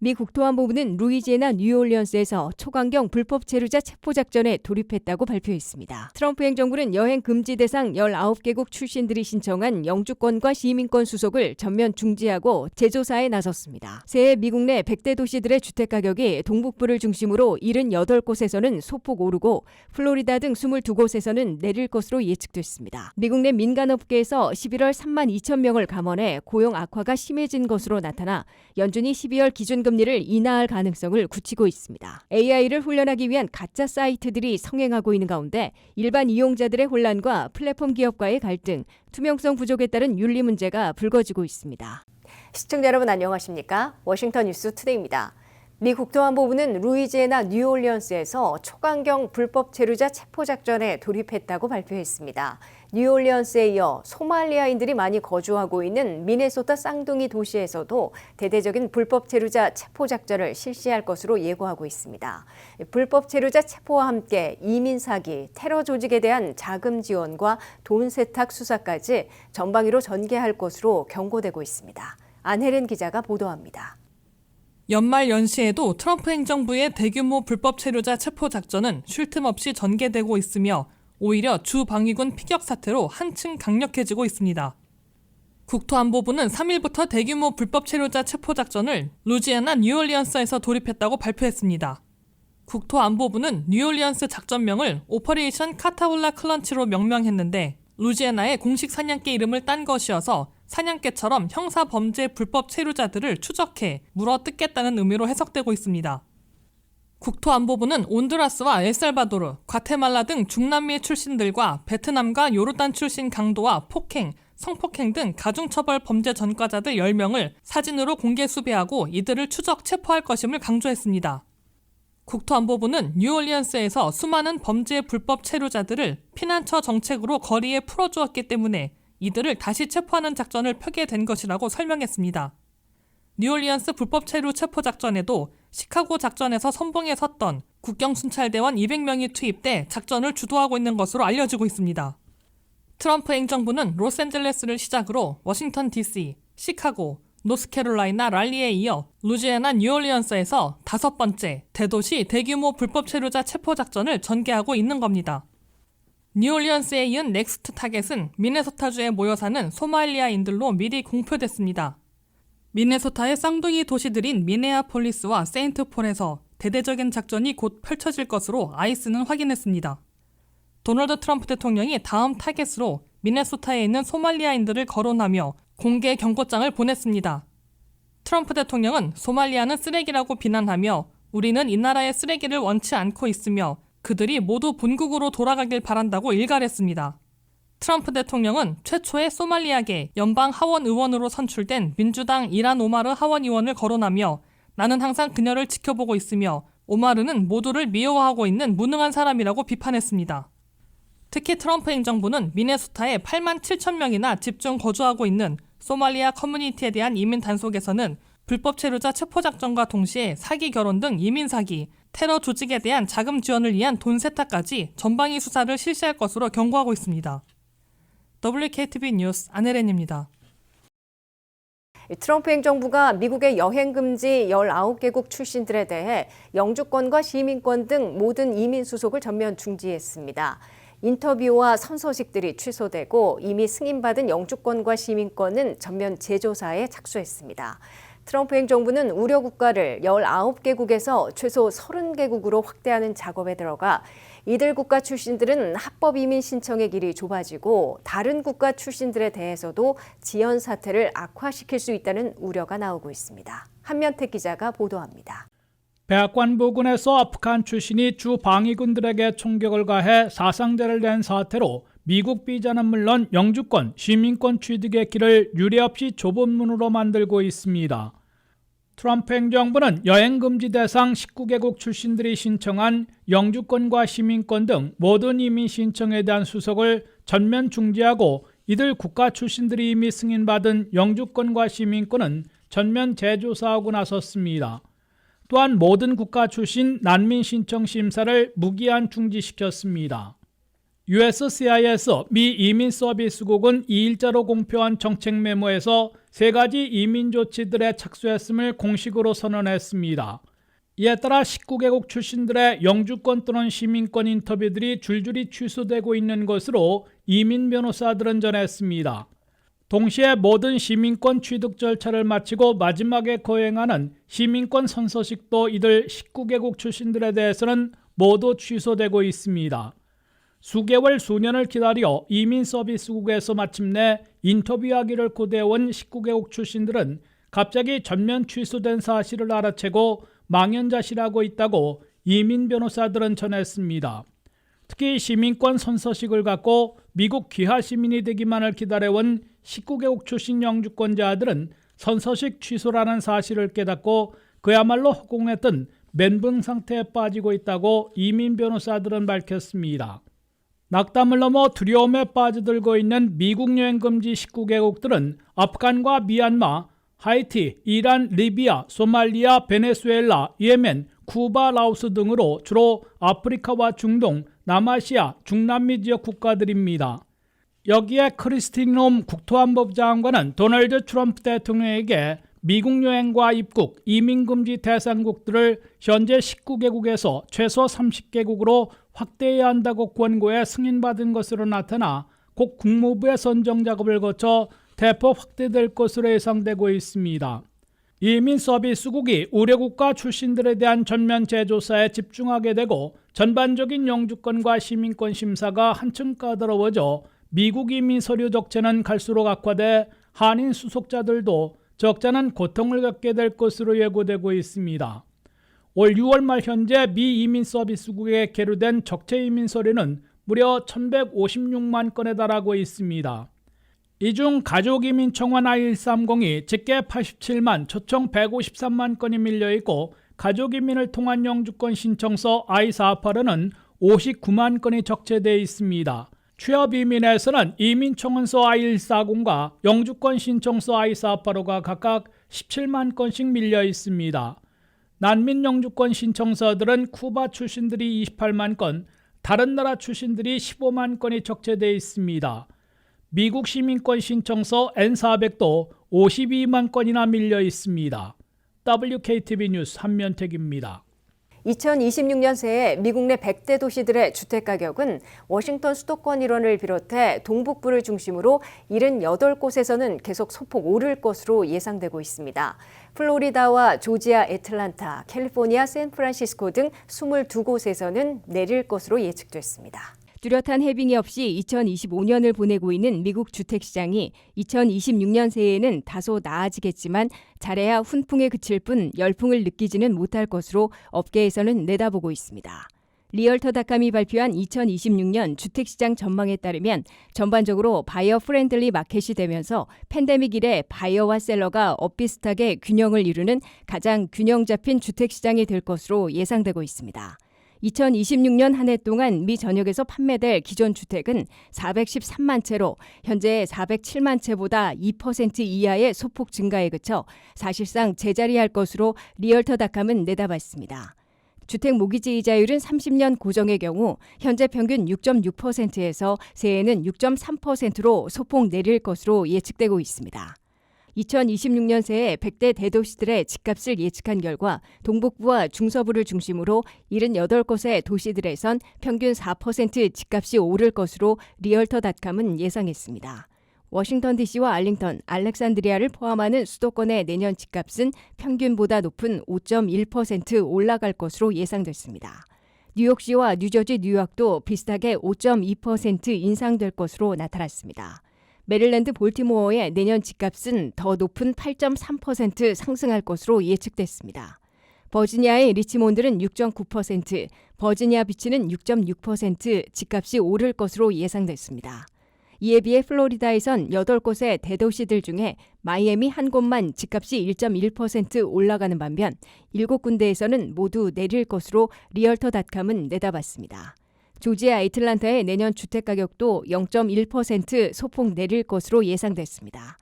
미 국토안보부는 루이지애나 뉴올리언스에서 초강경 불법 체류자 체포작전에 돌입했다고 발표했습니다. 트럼프 행정부는 여행 금지 대상 19개국 출신들이 신청한 영주권과 시민권 수속을 전면 중지하고 재조사에 나섰습니다. 새해 미국 내 100대 도시들의 주택가격이 동북부를 중심으로 78곳에서는 소폭 오르고 플로리다 등 22곳에서는 내릴 것으로 예측됐습니다. 미국 내 민간업계에서 11월 3만 2천 명을 감원해 고용 악화가 심해진 것으로 나타나 연준이 12월 기준금리를 인하할 가능성을 굳히고 있습니다. AI를 훈련하기 위한 가짜 사이트들이 성행하고 있는 가운데 일반 이용자들의 혼란과 플랫폼 기업과의 갈등, 투명성 부족에 따른 윤리 문제가 불거지고 있습니다. 시청자 여러분 안녕하십니까? 워싱턴 뉴스 투데이입니다. 미 국토안보부는 루이지애나 뉴올리언스에서 초강경 불법 체류자 체포작전에 돌입했다고 발표했습니다. 뉴올리언스에 이어 소말리아인들이 많이 거주하고 있는 미네소타 쌍둥이 도시에서도 대대적인 불법 체류자 체포작전을 실시할 것으로 예고하고 있습니다. 불법 체류자 체포와 함께 이민 사기, 테러 조직에 대한 자금 지원과 돈 세탁 수사까지 전방위로 전개할 것으로 경고되고 있습니다. 안혜린 기자가 보도합니다. 연말 연시에도 트럼프 행정부의 대규모 불법 체류자 체포 작전은 쉴 틈 없이 전개되고 있으며 오히려 주 방위군 피격 사태로 한층 강력해지고 있습니다. 국토안보부는 3일부터 대규모 불법 체류자 체포 작전을 루이지애나 뉴올리언스에서 돌입했다고 발표했습니다. 국토안보부는 뉴올리언스 작전명을 오퍼레이션 카타울라 클런치로 명명했는데 루이지애나의 공식 사냥개 이름을 딴 것이어서 사냥개처럼 형사범죄 불법 체류자들을 추적해 물어뜯겠다는 의미로 해석되고 있습니다. 국토안보부는 온두라스와 엘살바도르, 과테말라 등 중남미 출신들과 베트남과 요르단 출신 강도와 폭행, 성폭행 등 가중처벌 범죄 전과자들 10명을 사진으로 공개 수배하고 이들을 추적 체포할 것임을 강조했습니다. 국토안보부는 뉴올리언스에서 수많은 범죄 불법 체류자들을 피난처 정책으로 거리에 풀어주었기 때문에 이들을 다시 체포하는 작전을 펴게 된 것이라고 설명했습니다. 뉴올리언스 불법 체류 체포 작전에도 시카고 작전에서 선봉에 섰던 국경순찰대원 200명이 투입돼 작전을 주도하고 있는 것으로 알려지고 있습니다. 트럼프 행정부는 로스앤젤레스를 시작으로 워싱턴 DC, 시카고, 노스캐롤라이나 랄리에 이어 루이지애나 뉴올리언스에서 5번째 대도시 대규모 불법 체류자 체포 작전을 전개하고 있는 겁니다. 뉴올리언스에 이은 넥스트 타겟은 미네소타주에 모여 사는 소말리아인들로 미리 공표됐습니다. 미네소타의 쌍둥이 도시들인 미네아폴리스와 세인트폴에서 대대적인 작전이 곧 펼쳐질 것으로 아이스는 확인했습니다. 도널드 트럼프 대통령이 다음 타겟으로 미네소타에 있는 소말리아인들을 거론하며 공개 경고장을 보냈습니다. 트럼프 대통령은 소말리아는 쓰레기라고 비난하며 우리는 이 나라의 쓰레기를 원치 않고 있으며 그들이 모두 본국으로 돌아가길 바란다고 일갈했습니다. 트럼프 대통령은 최초의 소말리아계 연방 하원 의원으로 선출된 민주당 이란 오마르 하원 의원을 거론하며 나는 항상 그녀를 지켜보고 있으며 오마르는 모두를 미워하고 있는 무능한 사람이라고 비판했습니다. 특히 트럼프 행정부는 미네소타에 8만 7천 명이나 집중 거주하고 있는 소말리아 커뮤니티에 대한 이민 단속에서는 불법 체류자 체포작전과 동시에 사기 결혼 등 이민 사기, 테러 조직에 대한 자금 지원을 위한 돈 세탁까지 전방위 수사를 실시할 것으로 경고하고 있습니다. WKTV 뉴스 안혜린입니다. 트럼프 행정부가 미국의 여행 금지 19개국 출신들에 대해 영주권과 시민권 등 모든 이민 수속을 전면 중지했습니다. 인터뷰와 선서식들이 취소되고 이미 승인받은 영주권과 시민권은 전면 재조사에 착수했습니다. 트럼프 행정부는 우려 국가를 19개국에서 최소 30개국으로 확대하는 작업에 들어가 이들 국가 출신들은 합법 이민 신청의 길이 좁아지고 다른 국가 출신들에 대해서도 지연 사태를 악화시킬 수 있다는 우려가 나오고 있습니다. 한면택 기자가 보도합니다. 백악관 부근에서 아프간 출신이 주 방위군들에게 총격을 가해 사상자를 낸 사태로 미국 비자는 물론 영주권, 시민권 취득의 길을 유례없이 좁은 문으로 만들고 있습니다. 트럼프 행정부는 여행 금지 대상 19개국 출신들이 신청한 영주권과 시민권 등 모든 이민 신청에 대한 수속을 전면 중지하고 이들 국가 출신들이 이미 승인받은 영주권과 시민권은 전면 재조사하고 나섰습니다. 또한 모든 국가 출신 난민 신청 심사를 무기한 중지시켰습니다. USCIS 미 이민 서비스국은 2일자로 공표한 정책 메모에서 3가지 이민 조치들에 착수했음을 공식으로 선언했습니다. 이에 따라 19개국 출신들의 영주권 또는 시민권 인터뷰들이 줄줄이 취소되고 있는 것으로 이민 변호사들은 전했습니다. 동시에 모든 시민권 취득 절차를 마치고 마지막에 거행하는 시민권 선서식도 이들 19개국 출신들에 대해서는 모두 취소되고 있습니다. 수개월 수년을 기다려 이민 서비스국에서 마침내 인터뷰하기를 고대해온 19개국 출신들은 갑자기 전면 취소된 사실을 알아채고 망연자실하고 있다고 이민 변호사들은 전했습니다. 특히 시민권 선서식을 갖고 미국 귀화 시민이 되기만을 기다려온 19개국 출신 영주권자들은 선서식 취소라는 사실을 깨닫고 그야말로 허공했던 멘붕 상태에 빠지고 있다고 이민 변호사들은 밝혔습니다. 낙담을 넘어 두려움에 빠져들고 있는 미국 여행 금지 19개국들은 아프간과 미얀마, 하이티, 이란, 리비아, 소말리아, 베네수엘라, 예멘, 쿠바, 라오스 등으로 주로 아프리카와 중동, 남아시아, 중남미 지역 국가들입니다. 여기에 크리스틴 롬 국토안보부 장관은 도널드 트럼프 대통령에게 미국 여행과 입국, 이민금지 대상국들을 현재 19개국에서 최소 30개국으로 확대해야 한다고 권고해 승인받은 것으로 나타나 곧 국무부의 선정 작업을 거쳐 대폭 확대될 것으로 예상되고 있습니다. 이민 서비스국이 우려국가 출신들에 대한 전면 재조사에 집중하게 되고 전반적인 영주권과 시민권 심사가 한층 까다로워져 미국 이민 서류 적재는 갈수록 악화돼 한인 수속자들도 적잖은 고통을 겪게 될 것으로 예고되고 있습니다. 올 6월 말 현재 미 이민 서비스국에 계류된 적재 이민 서류는 무려 1156만 건에 달하고 있습니다. 이 중 가족이민 청원 I-130이 집계 87만, 초청 153만 건이 밀려있고 가족이민을 통한 영주권 신청서 I-480은 59만 건이 적재되어 있습니다. 취업이민에서는 이민청원서 I-140과 영주권 신청서 I-485가 각각 17만 건씩 밀려 있습니다. 난민 영주권 신청서들은 쿠바 출신들이 28만 건, 다른 나라 출신들이 15만 건이 적재되어 있습니다. 미국 시민권 신청서 N400도 52만 건이나 밀려 있습니다. WKTV 뉴스 한면택입니다. 2026년 새해 미국 내 100대 도시들의 주택가격은 워싱턴 수도권 일원을 비롯해 동북부를 중심으로 78곳에서는 계속 소폭 오를 것으로 예상되고 있습니다. 플로리다와 조지아, 애틀란타, 캘리포니아, 샌프란시스코 등 22곳에서는 내릴 것으로 예측됐습니다. 뚜렷한 해빙이 없이 2025년을 보내고 있는 미국 주택시장이 2026년 새해에는 다소 나아지겠지만 잘해야 훈풍에 그칠 뿐 열풍을 느끼지는 못할 것으로 업계에서는 내다보고 있습니다. 리얼터닷컴이 발표한 2026년 주택시장 전망에 따르면 전반적으로 바이어 프렌들리 마켓이 되면서 팬데믹 이래 바이어와 셀러가 엇비슷하게 균형을 이루는 가장 균형 잡힌 주택시장이 될 것으로 예상되고 있습니다. 2026년 한 해 동안 미 전역에서 판매될 기존 주택은 413만 채로 현재 407만 채보다 2% 이하의 소폭 증가에 그쳐 사실상 제자리할 것으로 리얼터닷컴은 내다봤습니다. 주택 모기지 이자율은 30년 고정의 경우 현재 평균 6.6%에서 새해에는 6.3%로 소폭 내릴 것으로 예측되고 있습니다. 2026년 새해 100대 대도시들의 집값을 예측한 결과 동북부와 중서부를 중심으로 78곳의 도시들에선 평균 4% 집값이 오를 것으로 리얼터닷컴은 예상했습니다. 워싱턴 DC와 알링턴, 알렉산드리아를 포함하는 수도권의 내년 집값은 평균보다 높은 5.1% 올라갈 것으로 예상됐습니다. 뉴욕시와 뉴저지, 뉴욕도 비슷하게 5.2% 인상될 것으로 나타났습니다. 메릴랜드 볼티모어의 내년 집값은 더 높은 8.3% 상승할 것으로 예측됐습니다. 버지니아의 리치몬드는 6.9%, 버지니아 비치는 6.6% 집값이 오를 것으로 예상됐습니다. 이에 비해 플로리다에선 8곳의 대도시들 중에 마이애미 한 곳만 집값이 1.1% 올라가는 반면 7군데에서는 모두 내릴 것으로 리얼터닷컴은 내다봤습니다. 조지아 애틀란타의 내년 주택가격도 0.1% 소폭 내릴 것으로 예상됐습니다.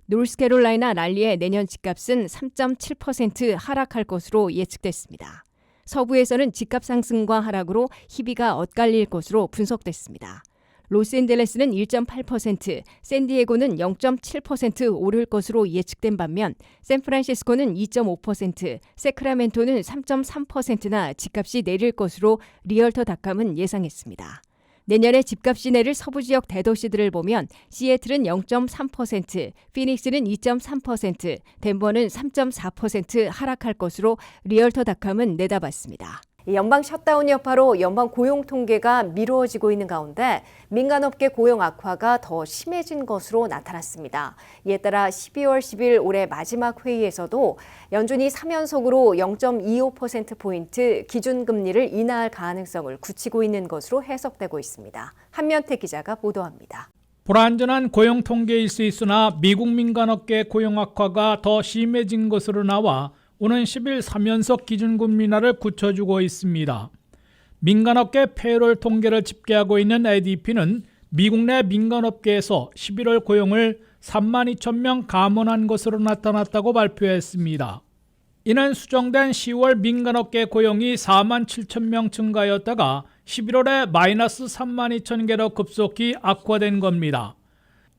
노스캐롤라이나 랄리의 내년 집값은 3.7% 하락할 것으로 예측됐습니다. 서부에서는 집값 상승과 하락으로 희비가 엇갈릴 것으로 분석됐습니다. 로스앤젤레스는 1.8%, 샌디에고는 0.7% 오를 것으로 예측된 반면 샌프란시스코는 2.5%, 세크라멘토는 3.3%나 집값이 내릴 것으로 리얼터닷컴은 예상했습니다. 내년에 집값이 내릴 서부 지역 대도시들을 보면 시애틀은 0.3%, 피닉스는 2.3%, 덴버는 3.4% 하락할 것으로 리얼터닷컴은 내다봤습니다. 연방 셧다운 여파로 연방 고용 통계가 미루어지고 있는 가운데 민간업계 고용 악화가 더 심해진 것으로 나타났습니다. 이에 따라 12월 10일 올해 마지막 회의에서도 연준이 3연속으로 0.25%포인트 기준금리를 인하할 가능성을 굳히고 있는 것으로 해석되고 있습니다. 한면태 기자가 보도합니다. 불안전한 고용 통계일 수 있으나 미국 민간업계 고용 악화가 더 심해진 것으로 나와 오는 10일 3연속 기준금리 인하를 굳혀주고 있습니다. 민간업계 페이롤 통계를 집계하고 있는 ADP는 미국 내 민간업계에서 11월 고용을 32,000명 감원한 것으로 나타났다고 발표했습니다. 이는 수정된 10월 민간업계 고용이 47,000명 증가였다가 11월에 마이너스 32,000개로 급속히 악화된 겁니다.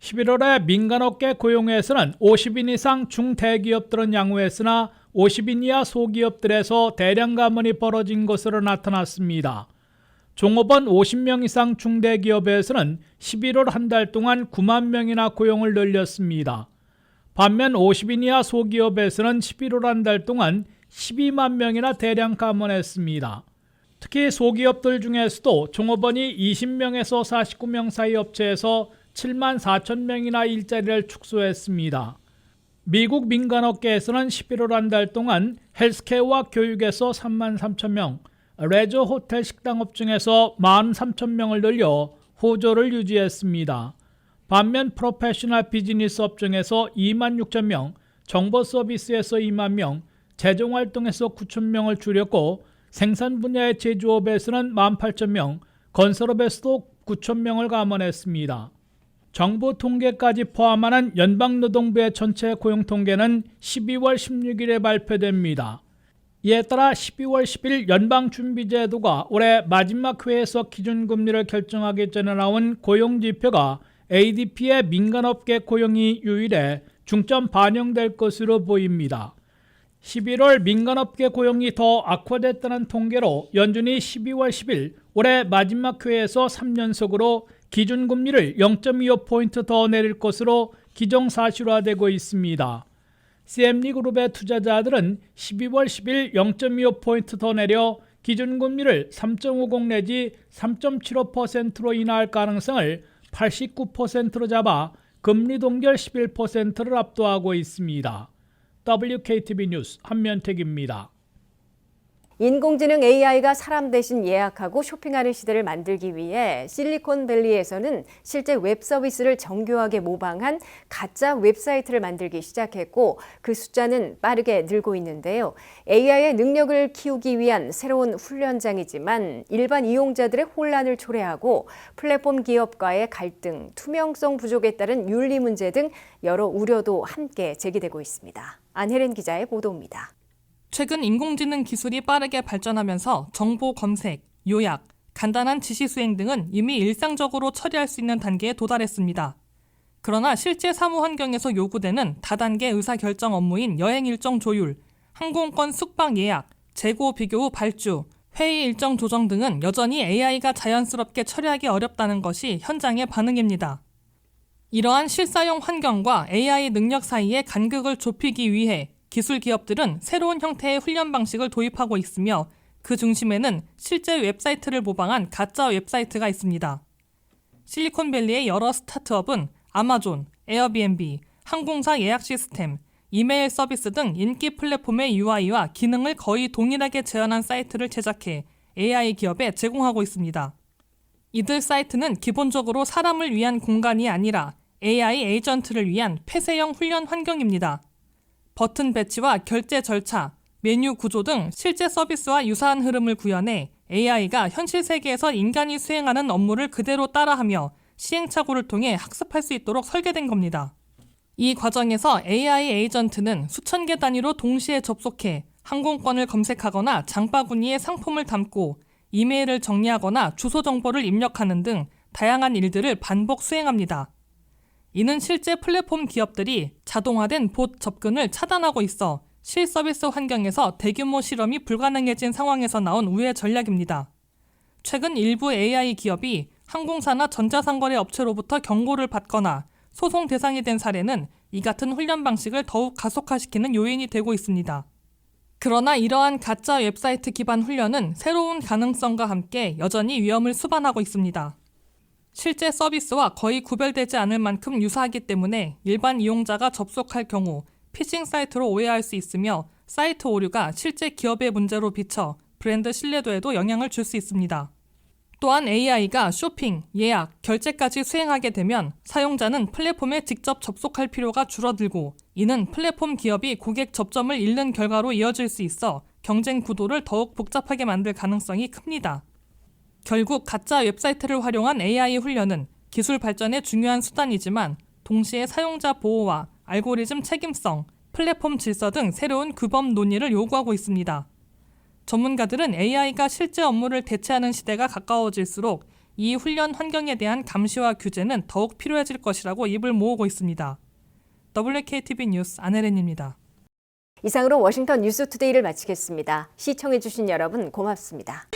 11월에 민간업계 고용에서는 50인 이상 중대기업들은 양호했으나 50인 이하 소기업들에서 대량 감원이 벌어진 것으로 나타났습니다. 종업원 50명 이상 중대기업에서는 11월 한 달 동안 9만 명이나 고용을 늘렸습니다. 반면 50인 이하 소기업에서는 11월 한 달 동안 12만 명이나 대량 감원했습니다. 특히 소기업들 중에서도 종업원이 20명에서 49명 사이 업체에서 7만 4천 명이나 일자리를 축소했습니다. 미국 민간업계에서는 11월 한 달 동안 헬스케어와 교육에서 3만 3천 명, 레저 호텔 식당업 중에서 13,000명을 늘려 호조를 유지했습니다. 반면 프로페셔널 비즈니스 업종에서 2만 6천 명, 정보 서비스에서 2만 명, 재정활동에서 9천 명을 줄였고 생산 분야의 제조업에서는 18,000명, 건설업에서도 9천 명을 감원했습니다. 정부 통계까지 포함하는 연방노동부의 전체 고용 통계는 12월 16일에 발표됩니다. 이에 따라 12월 10일 연방준비제도가 올해 마지막 회의에서 기준금리를 결정하기 전에 나온 고용지표가 ADP의 민간업계 고용이 유일해 중점 반영될 것으로 보입니다. 11월 민간업계 고용이 더 악화됐다는 통계로 연준이 12월 10일 올해 마지막 회의에서 3연속으로 기준금리를 0.25포인트 더 내릴 것으로 기정사실화되고 있습니다. CME 그룹의 투자자들은 12월 10일 0.25포인트 더 내려 기준금리를 3.50 내지 3.75%로 인하할 가능성을 89%로 잡아 금리 동결 11%를 압도하고 있습니다. WKTV 뉴스 한면택입니다. 인공지능 AI가 사람 대신 예약하고 쇼핑하는 시대를 만들기 위해 실리콘밸리에서는 실제 웹 서비스를 정교하게 모방한 가짜 웹사이트를 만들기 시작했고 그 숫자는 빠르게 늘고 있는데요. AI의 능력을 키우기 위한 새로운 훈련장이지만 일반 이용자들의 혼란을 초래하고 플랫폼 기업과의 갈등, 투명성 부족에 따른 윤리 문제 등 여러 우려도 함께 제기되고 있습니다. 안혜린 기자의 보도입니다. 최근 인공지능 기술이 빠르게 발전하면서 정보 검색, 요약, 간단한 지시 수행 등은 이미 일상적으로 처리할 수 있는 단계에 도달했습니다. 그러나 실제 사무 환경에서 요구되는 다단계 의사결정 업무인 여행 일정 조율, 항공권 숙박 예약, 재고 비교 후 발주, 회의 일정 조정 등은 여전히 AI가 자연스럽게 처리하기 어렵다는 것이 현장의 반응입니다. 이러한 실사용 환경과 AI 능력 사이의 간극을 좁히기 위해 기술 기업들은 새로운 형태의 훈련 방식을 도입하고 있으며 그 중심에는 실제 웹사이트를 모방한 가짜 웹사이트가 있습니다. 실리콘밸리의 여러 스타트업은 아마존, 에어비앤비, 항공사 예약 시스템, 이메일 서비스 등 인기 플랫폼의 UI와 기능을 거의 동일하게 재현한 사이트를 제작해 AI 기업에 제공하고 있습니다. 이들 사이트는 기본적으로 사람을 위한 공간이 아니라 AI 에이전트를 위한 폐쇄형 훈련 환경입니다. 버튼 배치와 결제 절차, 메뉴 구조 등 실제 서비스와 유사한 흐름을 구현해 AI가 현실 세계에서 인간이 수행하는 업무를 그대로 따라하며 시행착오를 통해 학습할 수 있도록 설계된 겁니다. 이 과정에서 AI 에이전트는 수천 개 단위로 동시에 접속해 항공권을 검색하거나 장바구니에 상품을 담고 이메일을 정리하거나 주소 정보를 입력하는 등 다양한 일들을 반복 수행합니다. 이는 실제 플랫폼 기업들이 자동화된 봇 접근을 차단하고 있어 실서비스 환경에서 대규모 실험이 불가능해진 상황에서 나온 우회 전략입니다. 최근 일부 AI 기업이 항공사나 전자상거래 업체로부터 경고를 받거나 소송 대상이 된 사례는 이 같은 훈련 방식을 더욱 가속화시키는 요인이 되고 있습니다. 그러나 이러한 가짜 웹사이트 기반 훈련은 새로운 가능성과 함께 여전히 위험을 수반하고 있습니다. 실제 서비스와 거의 구별되지 않을 만큼 유사하기 때문에 일반 이용자가 접속할 경우 피싱 사이트로 오해할 수 있으며 사이트 오류가 실제 기업의 문제로 비쳐 브랜드 신뢰도에도 영향을 줄 수 있습니다. 또한 AI가 쇼핑, 예약, 결제까지 수행하게 되면 사용자는 플랫폼에 직접 접속할 필요가 줄어들고 이는 플랫폼 기업이 고객 접점을 잃는 결과로 이어질 수 있어 경쟁 구도를 더욱 복잡하게 만들 가능성이 큽니다. 결국 가짜 웹사이트를 활용한 AI 훈련은 기술 발전의 중요한 수단이지만 동시에 사용자 보호와 알고리즘 책임성, 플랫폼 질서 등 새로운 규범 논의를 요구하고 있습니다. 전문가들은 AI가 실제 업무를 대체하는 시대가 가까워질수록 이 훈련 환경에 대한 감시와 규제는 더욱 필요해질 것이라고 입을 모으고 있습니다. WKTV 뉴스 안혜린입니다. 이상으로 워싱턴 뉴스투데이를 마치겠습니다. 시청해주신 여러분 고맙습니다.